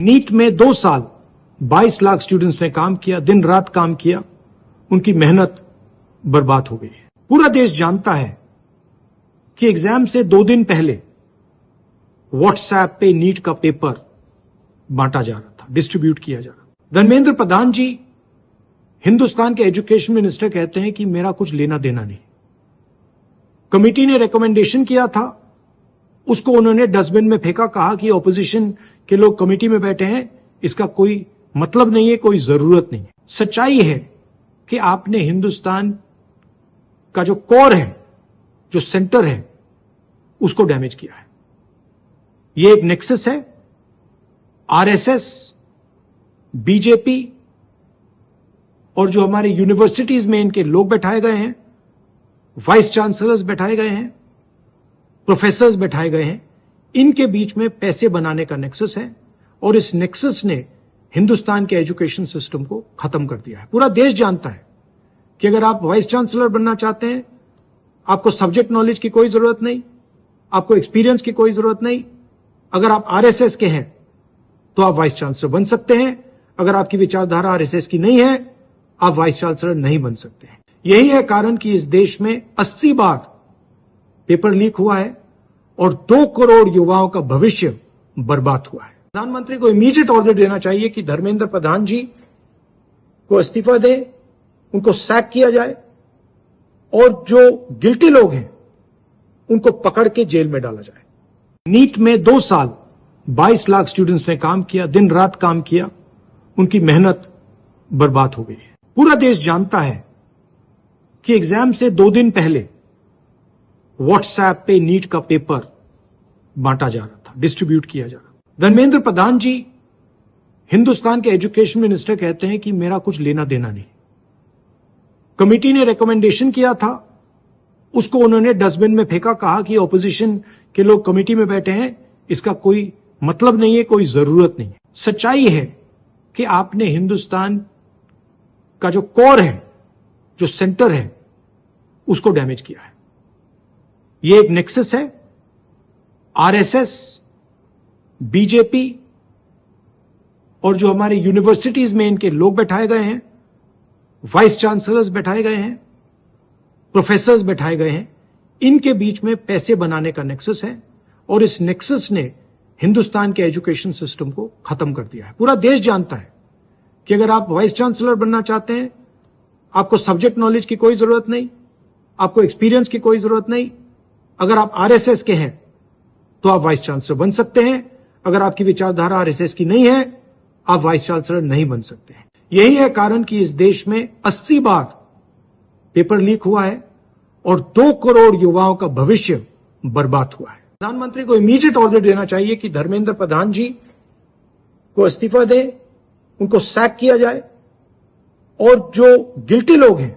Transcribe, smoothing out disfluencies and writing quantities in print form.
NEET में 2 साल 22 lakh students ने काम किया, दिन रात काम किया, उनकी मेहनत बर्बाद हो गई है। पूरा देश जानता है कि एग्जाम से 2 दिन पहले व्हाट्सएप पे नीट का पेपर बांटा जा रहा था, डिस्ट्रीब्यूट किया जा रहा था। धर्मेंद्र प्रधान जी हिंदुस्तान के एजुकेशन मिनिस्टर कहते हैं कि मेरा कुछ लेना देना नहीं। कमेटी ने रिकमेंडेशन किया था, उसको उन्होंने डस्टबिन में फेंका, कहा कि ऑपोजिशन के लोग कमेटी में बैठे हैं, इसका कोई मतलब नहीं है, कोई जरूरत नहीं है। सच्चाई है कि आपने हिंदुस्तान का जो कोर है, जो सेंटर है, उसको डैमेज किया है। ये एक नेक्सस है। आरएसएस, बीजेपी और जो हमारे यूनिवर्सिटीज में इनके लोग बैठाए गए हैं, वाइस चांसलर्स बैठाए गए हैं, प्रोफेसर्स बैठाए गए हैं, इनके बीच में पैसे बनाने का नेक्सस है और इस नेक्सस ने हिंदुस्तान के एजुकेशन सिस्टम को खत्म कर दिया है। पूरा देश जानता है कि अगर आप वाइस चांसलर बनना चाहते हैं, आपको सब्जेक्ट नॉलेज की कोई जरूरत नहीं, आपको एक्सपीरियंस की कोई जरूरत नहीं। अगर आप आरएसएस के हैं तो आप वाइस चांसलर बन सकते हैं। अगर आपकी विचारधारा आरएसएस की नहीं है, आप वाइस चांसलर नहीं बन सकते हैं। यही है कारण कि इस देश में 80 बार पेपर लीक हुआ है और 2 करोड़ युवाओं का भविष्य बर्बाद हुआ है। प्रधानमंत्री को इमीडिएट ऑर्डर देना चाहिए कि धर्मेंद्र प्रधान जी को इस्तीफा दें, उनको सैक किया जाए और जो गिल्टी लोग हैं उनको पकड़ के जेल में डाला जाए। नीट में 2 साल 22 लाख स्टूडेंट्स ने काम किया, दिन रात काम किया, उनकी मेहनत बर्बाद हो गई है। पूरा देश जानता है कि एग्जाम से 2 दिन पहले व्हाट्सएप पे नीट का पेपर बांटा जा रहा था, डिस्ट्रीब्यूट किया जा रहा था। धर्मेंद्र प्रधान जी हिंदुस्तान के एजुकेशन मिनिस्टर कहते हैं कि मेरा कुछ लेना देना नहीं। कमेटी ने रिकमेंडेशन किया था, उसको उन्होंने डस्टबिन में फेंका, कहा कि ऑपोजिशन के लोग कमेटी में बैठे हैं, इसका कोई मतलब नहीं है, कोई जरूरत नहीं है। सच्चाई है कि आपने हिंदुस्तान का जो कोर है, जो सेंटर है, उसको डैमेज किया है। ये एक नेक्सस है। आरएसएस, बीजेपी और जो हमारे यूनिवर्सिटीज में इनके लोग बैठाए गए हैं, वाइस चांसलर्स बैठाए गए हैं, प्रोफेसर्स बैठाए गए हैं, इनके बीच में पैसे बनाने का नेक्सस है और इस नेक्सस ने हिंदुस्तान के एजुकेशन सिस्टम को खत्म कर दिया है। पूरा देश जानता है कि अगर आप वाइस चांसलर बनना चाहते हैं, आपको सब्जेक्ट नॉलेज की कोई जरूरत नहीं, आपको एक्सपीरियंस की कोई जरूरत नहीं। अगर आप आरएसएस के हैं तो आप वाइस चांसलर बन सकते हैं। अगर आपकी विचारधारा आरएसएस की नहीं है, आप वाइस चांसलर नहीं बन सकते हैं। यही है कारण कि इस देश में 80 बार पेपर लीक हुआ है और 2 करोड़ युवाओं का भविष्य बर्बाद हुआ है। प्रधानमंत्री को इमीडिएट ऑर्डर देना चाहिए कि धर्मेंद्र प्रधान जी को इस्तीफा दें, उनको सैक किया जाए और जो गिल्टी लोग हैं